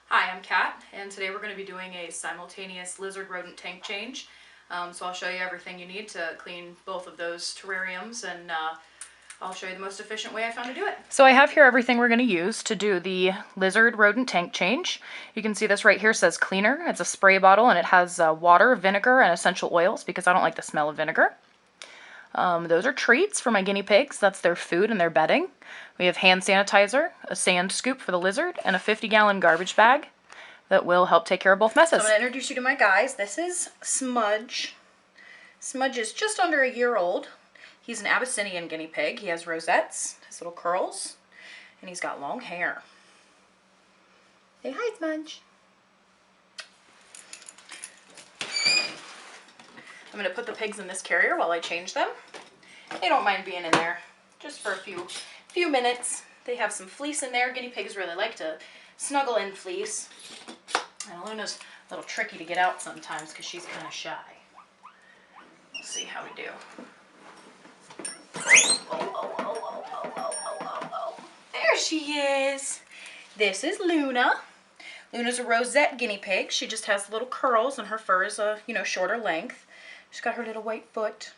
Hi, I'm Kat, and today we're going to be doing a simultaneous lizard rodent tank change. So I'll show you everything you need to clean both of those terrariums, and I'll show you the most efficient way I found to do it. So I have here everything we're going to use to do the lizard rodent tank change. You can see this right here says cleaner. It's a spray bottle, and it has water, vinegar, and essential oils because I don't like the smell of vinegar. Those are treats for my guinea pigs. That's their food and their bedding. We have hand sanitizer, a sand scoop for the lizard, and a 50-gallon garbage bag that will help take care of both messes. So I'm going to introduce you to my guys. This is Smudge. Smudge is just under a year old. He's an Abyssinian guinea pig. He has rosettes, his little curls, and he's got long hair. Say hi, Smudge. I'm going to put the pigs in this carrier while I change them. They don't mind being in there just for a few minutes. They have some fleece in there. Guinea pigs really like to snuggle in fleece. And Luna's a little tricky to get out sometimes because she's kind of shy. We'll see how we do. Oh. There she is. This is Luna. Luna's a rosette guinea pig. She just has little curls and her fur is a, shorter length. She's got her little white foot.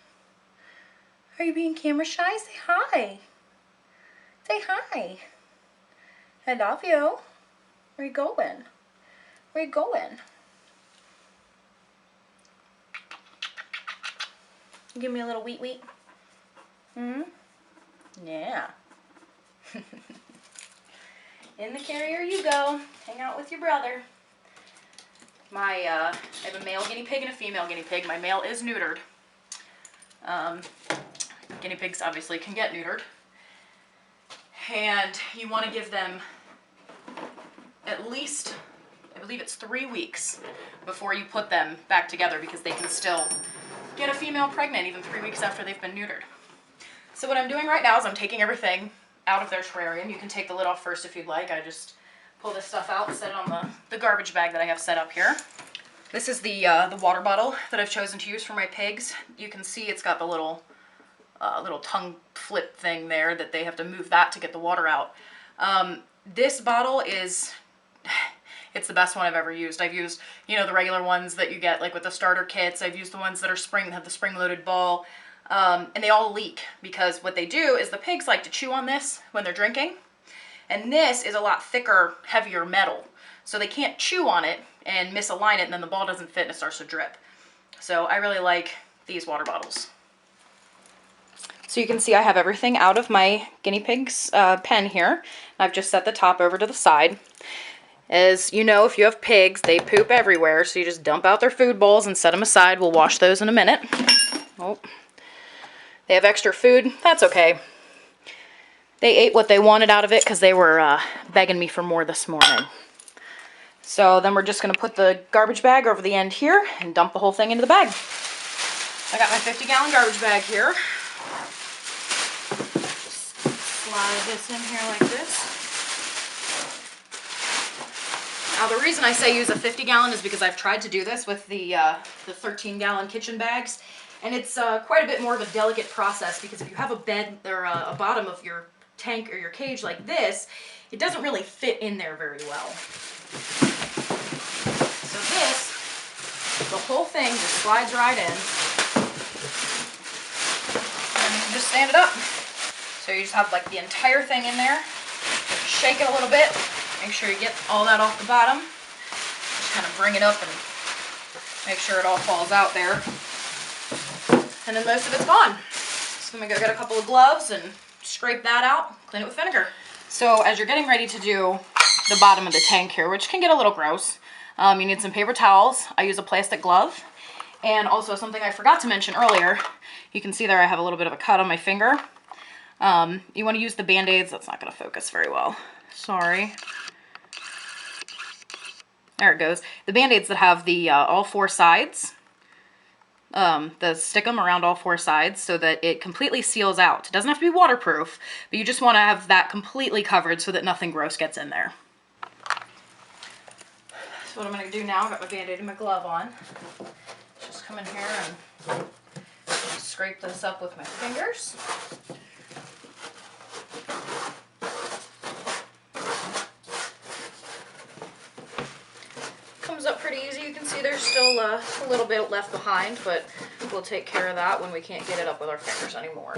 Are you being camera shy? Say hi. Say hi. I love you. Where you going? Where you going? Give me a little weet weet. Yeah. In the carrier you go. Hang out with your brother. I have a male guinea pig and a female guinea pig. My male is neutered. Guinea pigs obviously can get neutered. And you want to give them at least, I believe it's 3 weeks before you put them back together because they can still get a female pregnant even 3 weeks after they've been neutered. So what I'm doing right now is I'm taking everything out of their terrarium. You can take the lid off first if you'd like. I just pull this stuff out and set it on the garbage bag that I have set up here. This is the water bottle that I've chosen to use for my pigs. You can see it's got the little tongue flip thing there that they have to move that to get the water out. This bottle it's the best one I've ever used. I've used, the regular ones that you get like with the starter kits. I've used the ones that are have the spring-loaded ball, and they all leak because what they do is the pigs like to chew on this when they're drinking. And this is a lot thicker, heavier metal. So they can't chew on it and misalign it, and then the ball doesn't fit and it starts to drip. So I really like these water bottles. So you can see I have everything out of my guinea pig's pen here. I've just set the top over to the side. As you know, if you have pigs, they poop everywhere, so you just dump out their food bowls and set them aside. We'll wash those in a minute. Oh, they have extra food. That's okay. They ate what they wanted out of it because they were begging me for more this morning. So then we're just going to put the garbage bag over the end here and dump the whole thing into the bag. I got my 50-gallon garbage bag here. Just slide this in here like this. Now the reason I say use a 50-gallon is because I've tried to do this with the 13-gallon kitchen bags. And it's quite a bit more of a delicate process because if you have a bed or a bottom of your tank or your cage like this, it doesn't really fit in there very well. So the whole thing just slides right in. And you can just stand it up. So you just have like the entire thing in there. Shake it a little bit. Make sure you get all that off the bottom. Just kind of bring it up and make sure it all falls out there. And then most of it's gone. So I'm gonna go get a couple of gloves and scrape that out, clean it with vinegar. So as you're getting ready to do the bottom of the tank here, which can get a little gross, you need some paper towels. I use a plastic glove. And also something I forgot to mention earlier, you can see there I have a little bit of a cut on my finger. You want to use the Band-Aids. That's not going to focus very well. Sorry. There it goes. The Band-Aids that have the all four sides. Stick them around all four sides so that it completely seals out. It doesn't have to be waterproof, but you just want to have that completely covered so that nothing gross gets in there. So what I'm going to do now, I've got my Band-Aid and my glove on. Just come in here and scrape this up with my fingers. comes up pretty easy. You can see there's still a little bit left behind, but we'll take care of that when we can't get it up with our fingers anymore.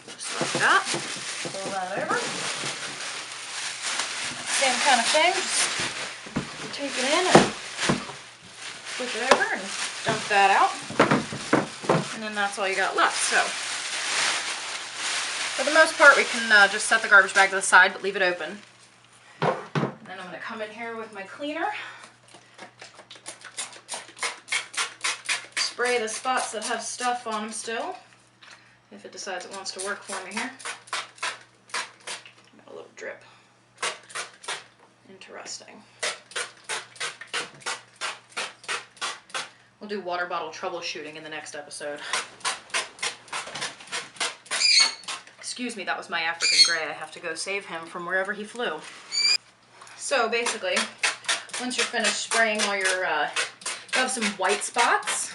Just like that. Pull that over. Same kind of thing. Just take it in and flip it over and dump that out. And then that's all you got left. So for the most part, we can just set the garbage bag to the side, but leave it open. And then I'm going to come in here with my cleaner. Spray the spots that have stuff on them still, if it decides it wants to work for me here. Got a little drip. Interesting. We'll do water bottle troubleshooting in the next episode. Excuse me, that was my African gray. I have to go save him from wherever he flew. So basically, once you're finished spraying all your, you have some white spots.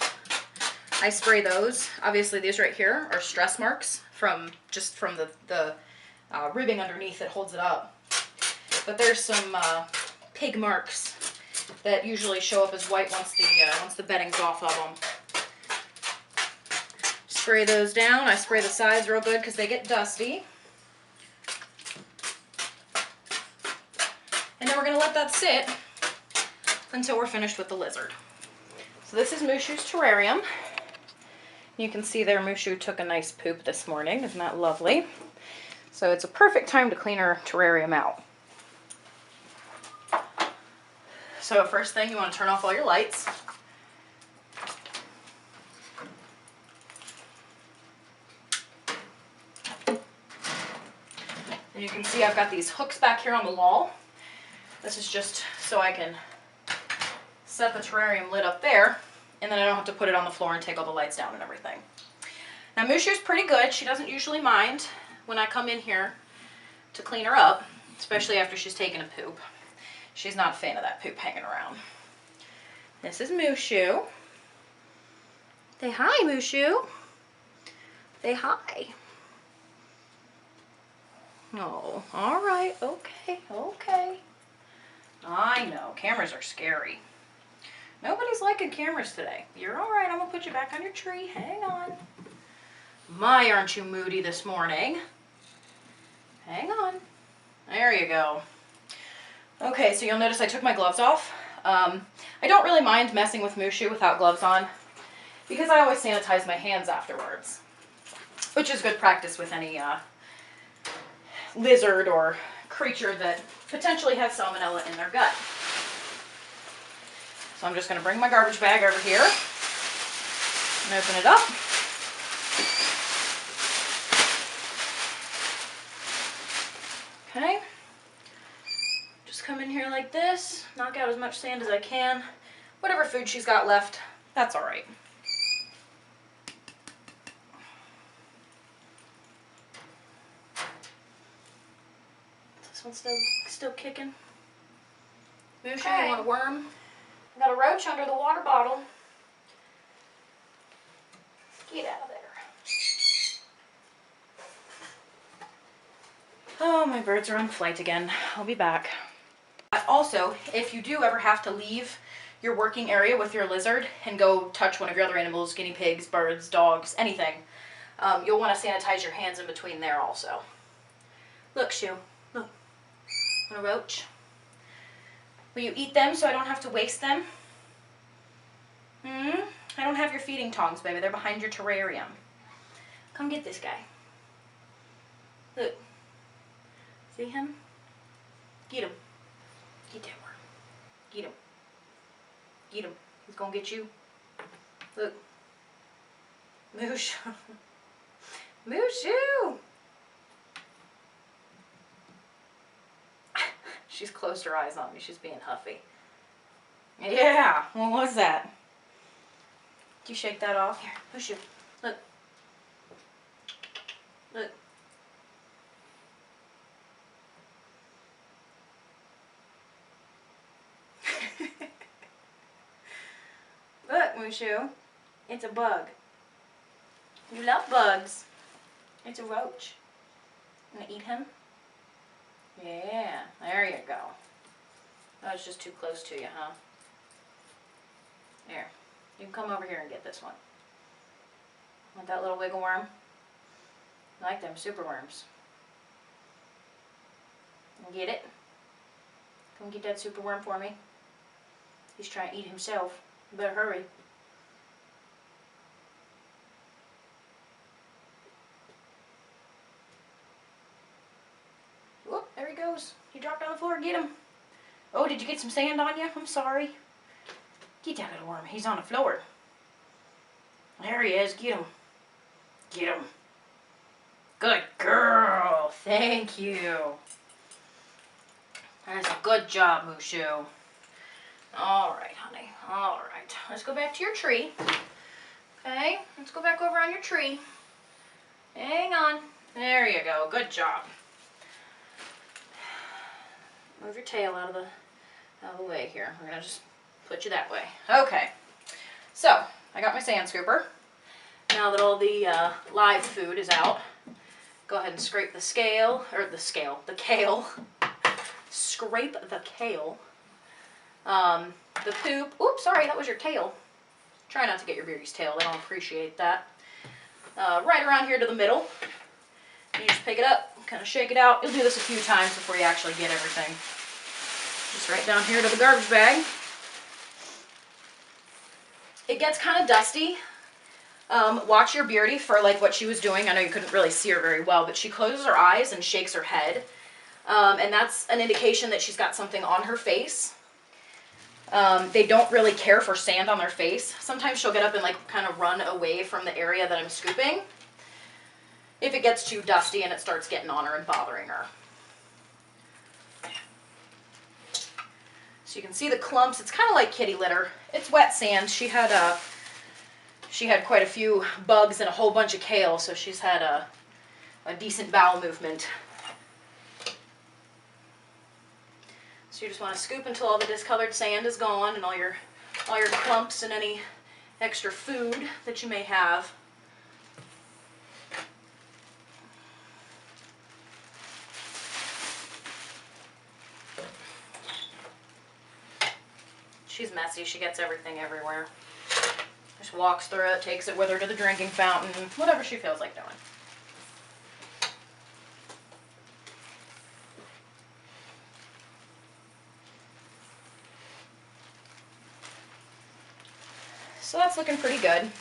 I spray those. Obviously these right here are stress marks from the ribbing underneath that holds it up. But there's some pig marks that usually show up as white once the bedding's off of them. Spray those down. I spray the sides real good because they get dusty. And then we're going to let that sit until we're finished with the lizard. So this is Mushu's terrarium. You can see there Mushu took a nice poop this morning. Isn't that lovely? So it's a perfect time to clean our terrarium out. So first thing, you want to turn off all your lights. And you can see I've got these hooks back here on the wall. This is just so I can set the terrarium lid up there, and then I don't have to put it on the floor and take all the lights down and everything. Now Mushu's pretty good. She doesn't usually mind when I come in here to clean her up, especially after she's taken a poop. She's not a fan of that poop hanging around. This is Mushu. Say hi, Mushu. Say hi. Oh, all right, okay, okay. I know, cameras are scary. Nobody's liking cameras today. You're all right, I'm gonna put you back on your tree. Hang on. My, aren't you moody this morning? Hang on. There you go. Okay, so you'll notice I took my gloves off. I don't really mind messing with Mushu without gloves on because I always sanitize my hands afterwards, which is good practice with any lizard or creature that potentially has salmonella in their gut. So I'm just going to bring my garbage bag over here and open it up. Okay. Just come in here like this, knock out as much sand as I can. Whatever food she's got left, that's all right. This one's still kicking. Mushu, okay. You want a worm? I got a roach under the water bottle. Get out of there. Oh, my birds are on flight again. I'll be back. Also, if you do ever have to leave your working area with your lizard and go touch one of your other animals, guinea pigs, birds, dogs, anything, you'll want to sanitize your hands in between there also. Look, Shu. Look. Want a roach? Will you eat them so I don't have to waste them? I don't have your feeding tongs, baby. They're behind your terrarium. Come get this guy. Look. See him? Get him. Get that worm. Get him. Get him. He's gonna get you. Look. Moosh. Mushu! She's closed her eyes on me. She's being huffy. Yeah, what was that? Did you shake that off? Here, Mushu. Look. Look. Look, Mushu. It's a bug. You love bugs. It's a roach. You gonna eat him? Yeah, there you go. Oh, it's just too close to you, huh? Here, you can come over here and get this one. Want that little wiggle worm? I like them super worms. Get it? Come get that super worm for me. He's trying to eat himself. You better hurry. Whoop, there he goes. He dropped on the floor. Get him. Oh, did you get some sand on you? I'm sorry. Get that little worm. He's on the floor. There he is. Get him. Get him. Good girl. Thank you. That's a good job, Mushu. All right, honey. All right. Let's go back to your tree. Okay. Let's go back over on your tree. Hang on. There you go. Good job. Move your tail out of the way here. We're gonna just put you that way. Okay. So I got my sand scooper. Now that all the live food is out, go ahead and scrape the the kale. Scrape the kale. The poop. Oops, sorry, that was your tail. Try not to get your beardie's tail. They don't appreciate that. Right around here to the middle. You just pick it up, kind of shake it out. You'll do this a few times before you actually get everything. Just right down here to the garbage bag. It gets kind of dusty. Watch your beardie for like what she was doing. I know you couldn't really see her very well, but she closes her eyes and shakes her head. And that's an indication that she's got something on her face. They don't really care for sand on their face. Sometimes she'll get up and like kind of run away from the area that I'm scooping if it gets too dusty and it starts getting on her and bothering her. So you can see the clumps. It's kind of like kitty litter. It's wet sand. She had quite a few bugs and a whole bunch of kale, so she's had a decent bowel movement. So you just want to scoop until all the discolored sand is gone and all your clumps and any extra food that you may have. She's messy. She gets everything everywhere. Just walks through it, takes it with her to the drinking fountain, whatever she feels like doing. So that's looking pretty good.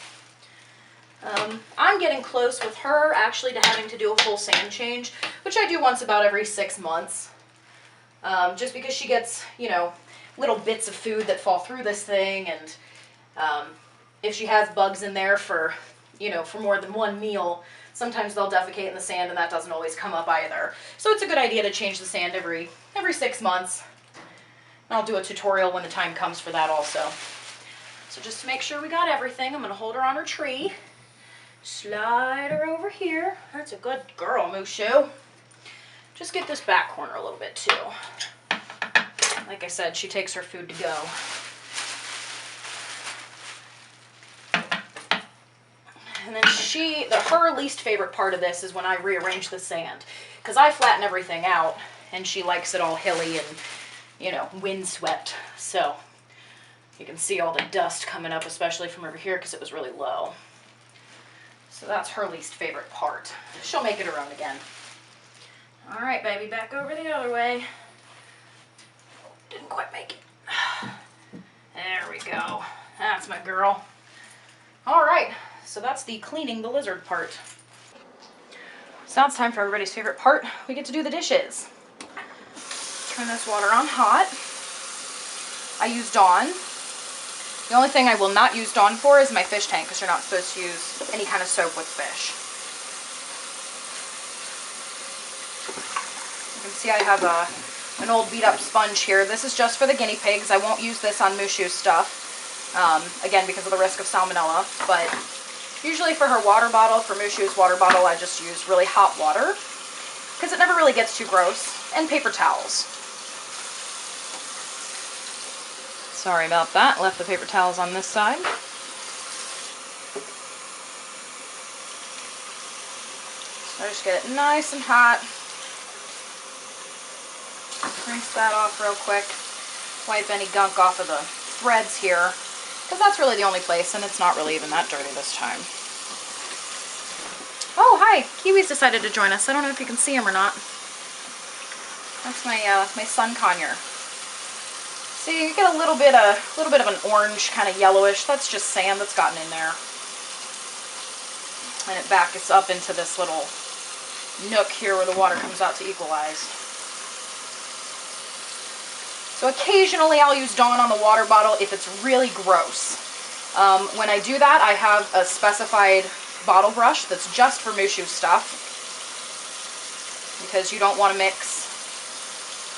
I'm getting close with her actually to having to do a full sand change, which I do once about every 6 months. Just because she gets, you know, little bits of food that fall through this thing, and if she has bugs in there for, you know, for more than one meal, sometimes they'll defecate in the sand and that doesn't always come up either. So it's a good idea to change the sand every 6 months. And I'll do a tutorial when the time comes for that also. So just to make sure we got everything, I'm going to hold her on her tree. Slide her over here. That's a good girl, Mushu. Just get this back corner a little bit too. Like I said, she takes her food to go. And then her least favorite part of this is when I rearrange the sand. Because I flatten everything out, and she likes it all hilly and, you know, windswept. So you can see all the dust coming up, especially from over here because it was really low. So that's her least favorite part. She'll make it her own again. All right, baby, back over the other way. Didn't quite make it. There we go. That's my girl. All right, so that's the cleaning the lizard part. So now it's time for everybody's favorite part. We get to do the dishes. Turn this water on hot. I use Dawn. The only thing I will not use Dawn for is my fish tank, because you're not supposed to use any kind of soap with fish. You can see I have an old beat up sponge here. This is just for the guinea pigs. I won't use this on Mushu's stuff, again because of the risk of salmonella, but usually for her water bottle, for Mushu's water bottle, I just use really hot water because it never really gets too gross, and paper towels. Sorry about that, left the paper towels on this side. So I just get it nice and hot. Rinse that off real quick. wipe any gunk off of the threads here, because that's really the only place, and it's not really even that dirty this time. Oh, hi! Kiwi's decided to join us. I don't know if you can see him or not. That's my my sun conure. See, you get a little bit of an orange, kind of yellowish. That's just sand that's gotten in there. And it backs up into this little nook here where the water comes out to equalize. So occasionally I'll use Dawn on the water bottle if it's really gross. When I do that, I have a specified bottle brush that's just for Mushu stuff, because you don't want to mix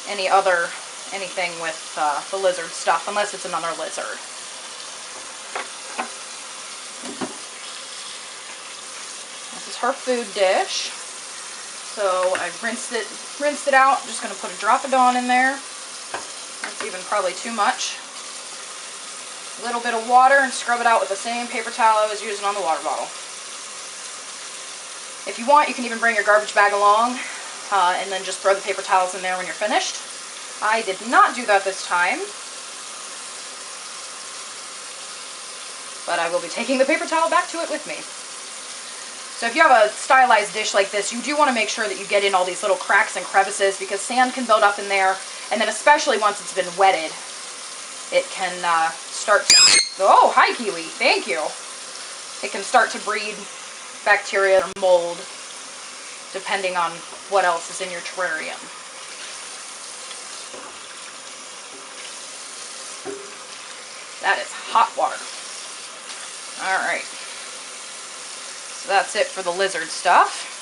anything with the lizard stuff unless it's another lizard. This is her food dish. So I've rinsed it out. I'm just going to put a drop of Dawn in there. That's even probably too much. A little bit of water and scrub it out with the same paper towel I was using on the water bottle. If you want, you can even bring your garbage bag along and then just throw the paper towels in there when you're finished. I did not do that this time, but I will be taking the paper towel back to it with me. So if you have a stylized dish like this, you do want to make sure that you get in all these little cracks and crevices, because sand can build up in there, and then especially once it's been wetted, it can start to... Oh, hi Kiwi, thank you. It can start to breed bacteria or mold, depending on what else is in your terrarium. That is hot water. Alright. So that's it for the lizard stuff.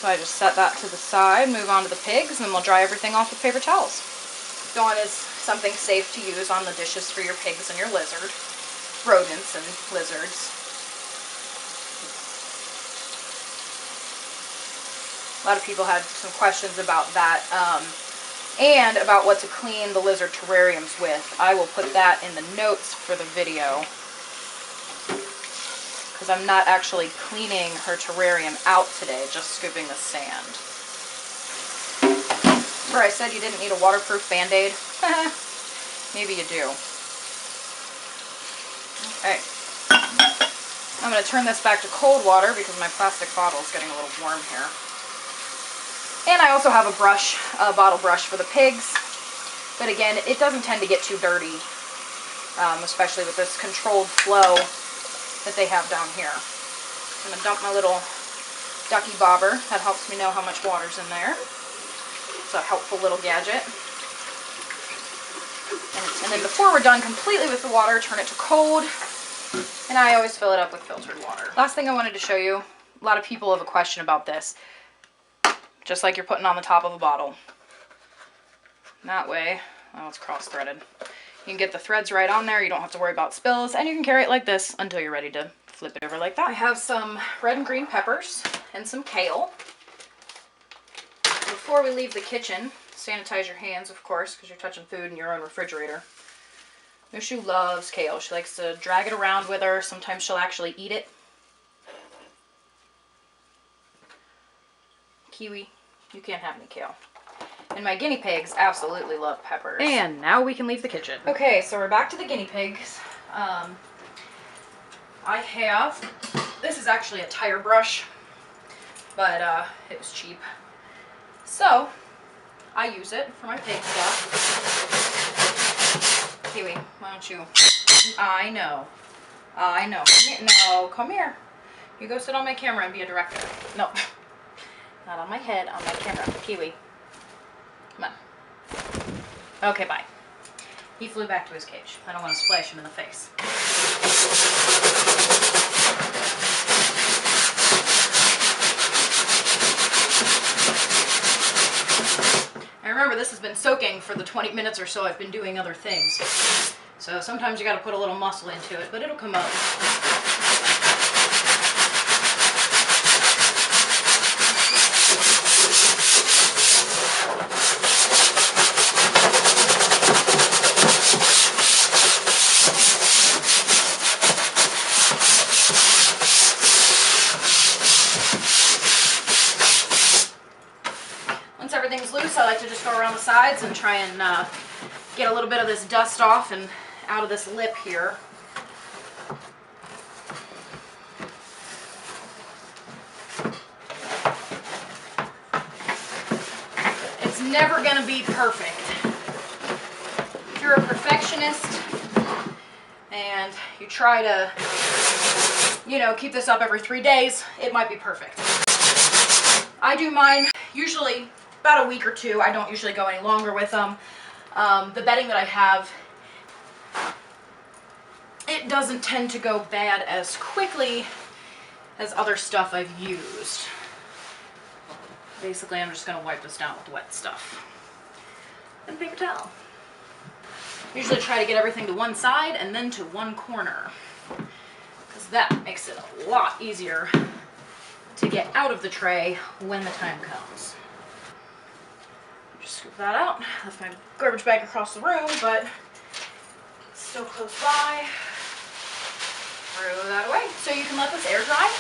So I just set that to the side, move on to the pigs, and then we'll dry everything off with paper towels. Dawn is something safe to use on the dishes for your pigs and your lizard. Rodents and lizards. A lot of people had some questions about that, and about what to clean the lizard terrariums with. I will put that in the notes for the video, because I'm not actually cleaning her terrarium out today, just scooping the sand. Remember I said you didn't need a waterproof Band-Aid? Maybe you do. Okay. I'm going to turn this back to cold water because my plastic bottle is getting a little warm here. And I also have a brush, a bottle brush for the pigs. But again, it doesn't tend to get too dirty, especially with this controlled flow that they have down here. I'm going to dump my little ducky bobber. That helps me know how much water's in there. It's a helpful little gadget. And then before we're done completely with the water, turn it to cold. And I always fill it up with filtered water. Last thing I wanted to show you, a lot of people have a question about this. Just like you're putting on the top of a bottle. That way, oh, it's cross-threaded. You can get the threads right on there, you don't have to worry about spills, and you can carry it like this until you're ready to flip it over like that. I have some red and green peppers and some kale. Before we leave the kitchen, sanitize your hands, of course, because you're touching food in your own refrigerator. Mushu loves kale. She likes to drag it around with her. Sometimes she'll actually eat it. Kiwi, you can't have any kale. And my guinea pigs absolutely love peppers. And now we can leave the kitchen. Okay, so we're back to the guinea pigs. I have, this is actually a tire brush, but it was cheap. So, I use it for my pig stuff. Kiwi, why don't you? I know. Come here. No, come here. You go sit on my camera and be a director. No. Not on my head, on my camera. Kiwi. Come on. Okay, bye. He flew back to his cage. I don't want to splash him in the face. And remember, this has been soaking for the 20 minutes or so I've been doing other things. So sometimes you got to put a little muscle into it, but it'll come up. Once everything's loose, I like to just go around the sides and try and get a little bit of this dust off and out of this lip here. It's never going to be perfect. If you're a perfectionist and you try to, you know, keep this up every 3 days, it might be perfect. I do mine usually about a week or two. I don't usually go any longer with them. The bedding that I have, it doesn't tend to go bad as quickly as other stuff I've used. Basically, I'm just going to wipe this down with wet stuff and paper towel. Usually try to get everything to one side and then to one corner, because that makes it a lot easier to get out of the tray when the time comes. Just scoop that out. Left my garbage bag across the room, but it's still close by. Throw that away. So you can let this air dry.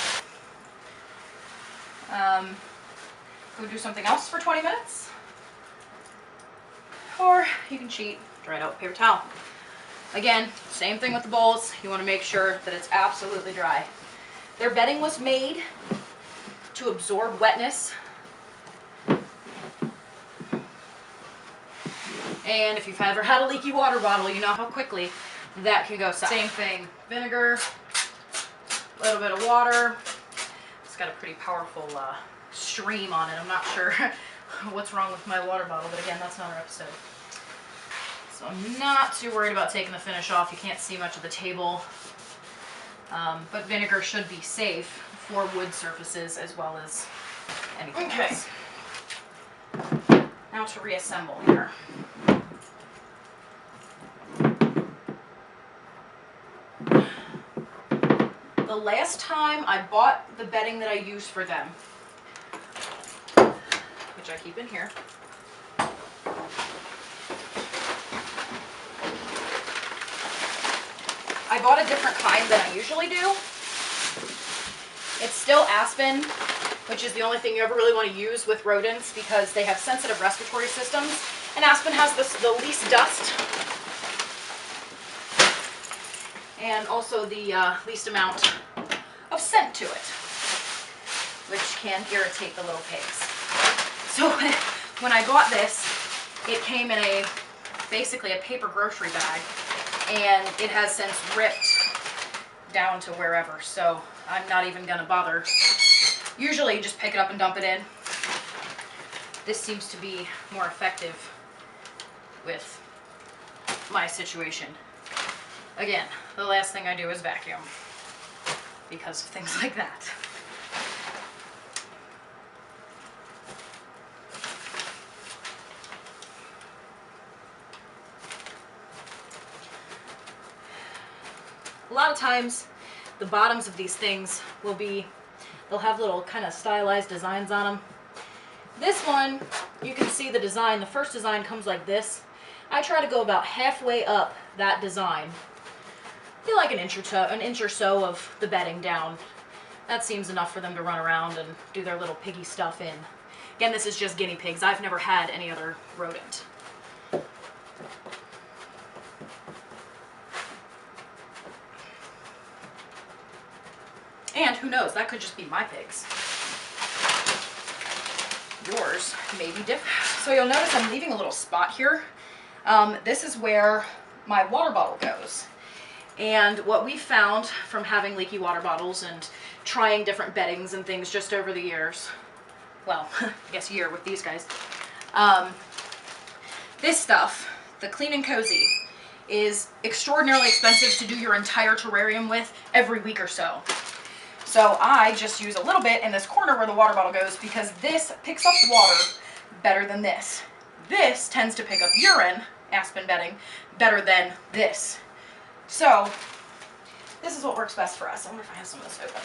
Go do something else for 20 minutes. Or you can cheat, dry it out with paper towel. Again, same thing with the bowls. You want to make sure that it's absolutely dry. Their bedding was made to absorb wetness. And if you've ever had a leaky water bottle, you know how quickly that can go south. Same thing, vinegar, a little bit of water. It's got a pretty powerful stream on it. I'm not sure what's wrong with my water bottle, but again, that's another episode. So I'm not too worried about taking the finish off. You can't see much of the table, but vinegar should be safe for wood surfaces as well as anything else. Now to reassemble here. The last time I bought the bedding that I use for them, which I keep in here, I bought a different kind than I usually do. It's still aspen, which is the only thing you ever really want to use with rodents because they have sensitive respiratory systems, and aspen has the least dust and also the least amount of scent to it, which can irritate the little pigs. So when I got this, it came in basically a paper grocery bag, and it has since ripped down to wherever, so I'm not even gonna bother. Usually you just pick it up and dump it in. This seems to be more effective with my situation. Again, the last thing I do is vacuum because of things like that. A lot of times the bottoms of these things they'll have little kind of stylized designs on them. This one, you can see the design. The first design comes like this. I try to go about halfway up that design. Feel like an inch or so of the bedding down. That seems enough for them to run around and do their little piggy stuff in. Again, this is just guinea pigs. I've never had any other rodent. And who knows, that could just be my pigs. Yours may be different. So you'll notice I'm leaving a little spot here. This is where my water bottle goes. And what we found from having leaky water bottles and trying different beddings and things just over the years, well, I guess a year with these guys, this stuff, the Clean and Cozy, is extraordinarily expensive to do your entire terrarium with every week or so. So I just use a little bit in this corner where the water bottle goes because this picks up water better than this. This tends to pick up urine, aspen bedding, better than this. So this is what works best for us. I wonder if I have some of this open.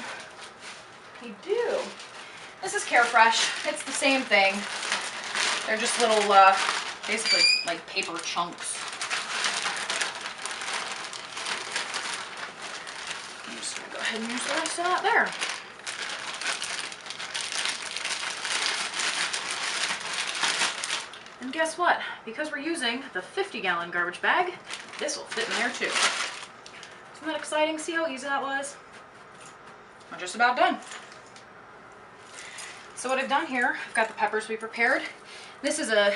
I do. This is Carefresh. It's the same thing. They're just little, basically like paper chunks. I'm just going to go ahead and use the rest of that there. And And guess what? Because we're using the 50-gallon garbage bag, this will fit in there too. Isn't that exciting? See how easy that was? We're just about done. So what I've done here, I've got the peppers we prepared. This is a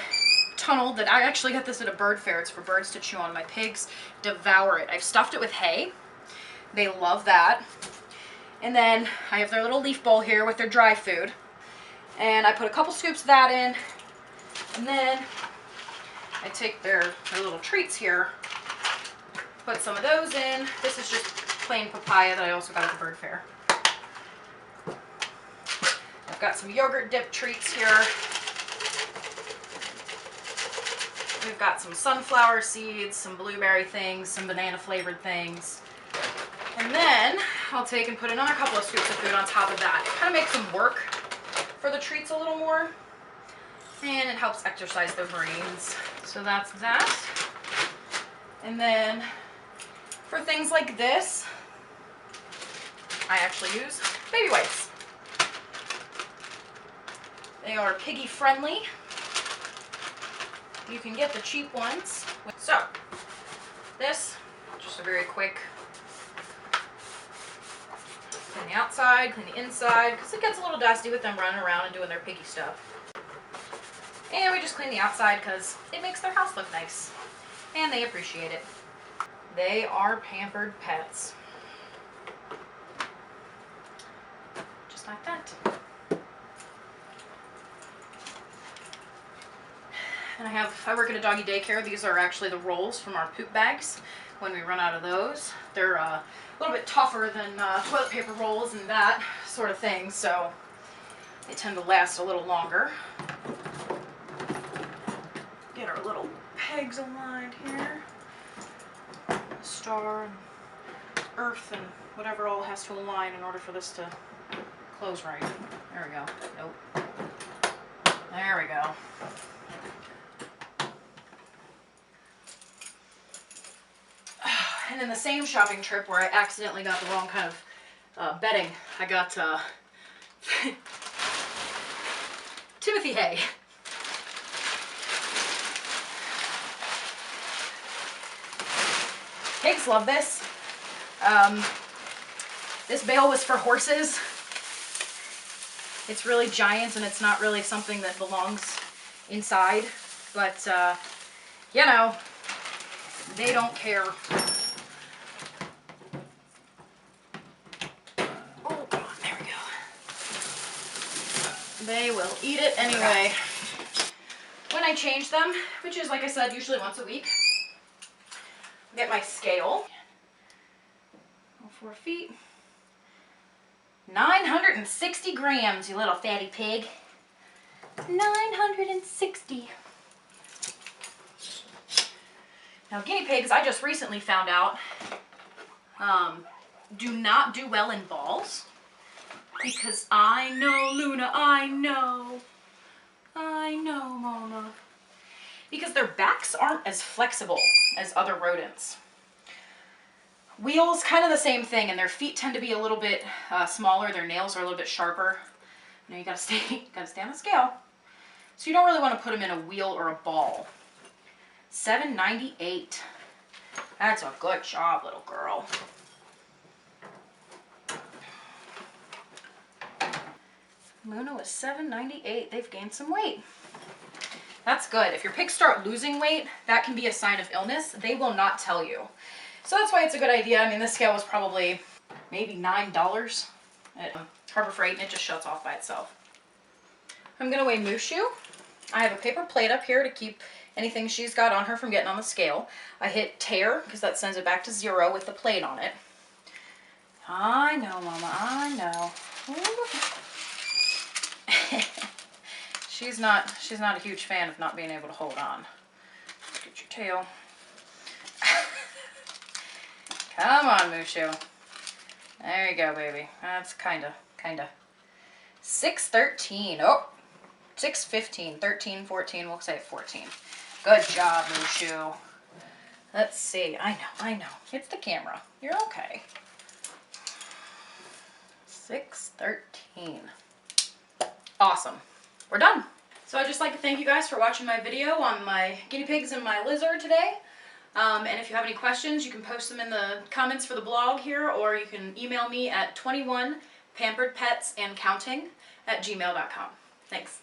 tunnel that I actually got this at a bird fair. It's for birds to chew on. My pigs devour it. I've stuffed it with hay. They love that. And then I have their little leaf bowl here with their dry food. And I put a couple scoops of that in. And then I take their little treats here, put some of those in. This is just plain papaya that I also got at the bird fair. I've got some yogurt dip treats here. We've got some sunflower seeds, some blueberry things, some banana flavored things. And then I'll take and put another couple of scoops of food on top of that. It kind of makes them work for the treats a little more. And it helps exercise their brains. So that's that. And then for things like this, I actually use baby wipes. They are piggy friendly. You can get the cheap ones. So this, just a very quick clean the outside, clean the inside, because it gets a little dusty with them running around and doing their piggy stuff. And we just clean the outside because it makes their house look nice. And they appreciate it. They are pampered pets. Just like that. And I work at a doggy daycare. These are actually the rolls from our poop bags when we run out of those. They're a little bit tougher than toilet paper rolls and that sort of thing, so they tend to last a little longer. Get our little pegs aligned here. Star and earth and whatever all has to align in order for this to close right. There we go. Nope. There we go. And in the same shopping trip where I accidentally got the wrong kind of bedding, I got Timothy hay. Pigs love this. This bale was for horses. It's really giant and it's not really something that belongs inside, but you know, they don't care. Oh, there we go. They will eat it anyway. When I change them, which is, like I said, usually once a week, get my scale. 4 feet. 960 grams, you little fatty pig. 960. Now, guinea pigs, I just recently found out, do not do well in balls. Because I know, Luna, I know, Mama. Because their backs aren't as flexible as other rodents. Wheels, kind of the same thing, and their feet tend to be a little bit smaller. Their nails are a little bit sharper. You know, you gotta stay on the scale. So you don't really want to put them in a wheel or a ball. 798. That's a good job, little girl. Luna was 798. They've gained some weight. That's good. If your pigs start losing weight, that can be a sign of illness. They will not tell you. So that's why it's a good idea. I mean, this scale was probably maybe $9 at Harbor Freight, and it just shuts off by itself. I'm going to weigh Mushu. I have a paper plate up here to keep anything she's got on her from getting on the scale. I hit tear because that sends it back to 0 with the plate on it. I know, Mama, I know. She's not a huge fan of not being able to hold on. Get your tail. Come on, Mushu. There you go, baby. That's kinda. 613. Oh, 615, 13, 14. We'll say 14. Good job, Mushu. Let's see. I know. It's the camera. You're okay. 613. Awesome. We're done. So I'd just like to thank you guys for watching my video on my guinea pigs and my lizard today. And if you have any questions, you can post them in the comments for the blog here, or you can email me at 21pamperedpetsandcounting@gmail.com. Thanks.